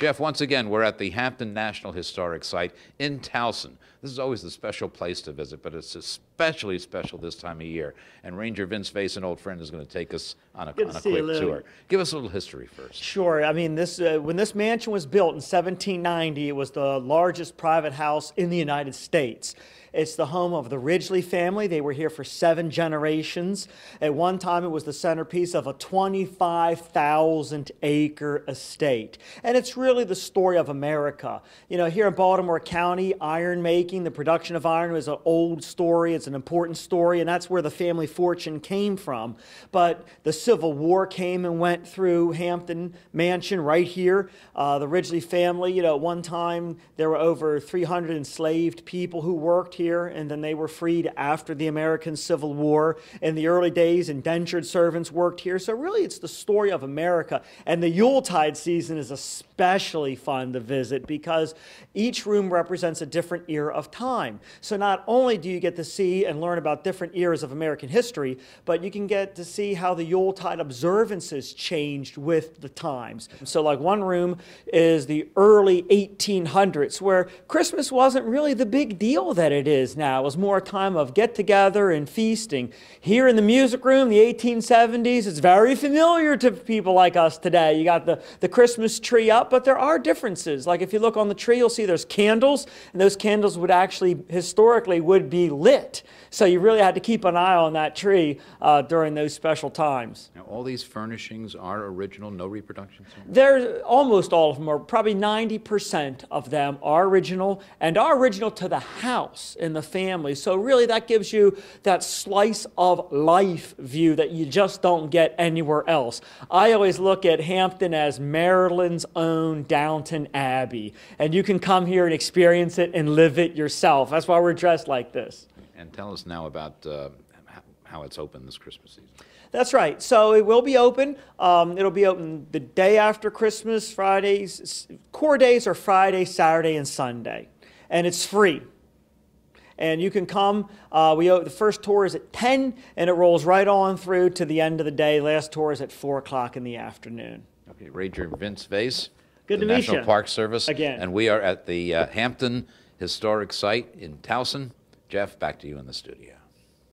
Jeff, once again, we're at the Hampton National Historic Site in Towson. This is always a special place to visit, but it's especially special this time of year. And Ranger Vince Vase, an old friend, is going to take us on a quick tour. Give us a little history first. Sure. I mean, when this mansion was built in 1790, it was the largest private house in the United States. It's the home of the Ridgely family. They were here for 7 generations. At one time, it was the centerpiece of a 25,000-acre estate. And it's really the story of America. You know, here in Baltimore County, iron making, the production of iron is an old story. It's an important story, and that's where the family fortune came from. But the Civil War came and went through Hampton Mansion right here. The Ridgely family, you know, at one time, there were over 300 enslaved people who worked here, and then they were freed after the American Civil War. In the early days, indentured servants worked here. So really, it's the story of America. And the Yuletide season is especially fun to visit because each room represents a different era of time. So not only do you get to see and learn about different eras of American history, but you can get to see how the Yuletide observances changed with the times. So like one room is the early 1800s, where Christmas wasn't really the big deal that it is now. It was more a time of get-together and feasting. Here in the music room, the 1870s, it's very familiar to people like us today. You got the Christmas tree up, but there are differences. Like if you look on the tree, you'll see there's candles, and those candles would actually, historically, would be lit. So you really had to keep an eye on that tree during those special times. Now, all these furnishings are original, no reproductions? Almost all of them are, probably 90% of them are original, and are original to the house in the family. So really that gives you that slice of life view that you just don't get anywhere else. I always look at Hampton as Maryland's own Downton Abbey, and you can come here and experience it and live it yourself. That's why we're dressed like this. And tell us now about how it's open this Christmas season. That's right. So it will be open. It'll be open the day after Christmas. Fridays, core days are Friday, Saturday, and Sunday. And it's free. And you can come. The first tour is at 10, and it rolls right on through to the end of the day. Last tour is at 4 o'clock in the afternoon. Okay, Ranger Vince Vase. Good to meet you. National Park Service. Again. And we are at the Hampton Historic Site in Towson. Jeff, back to you in the studio.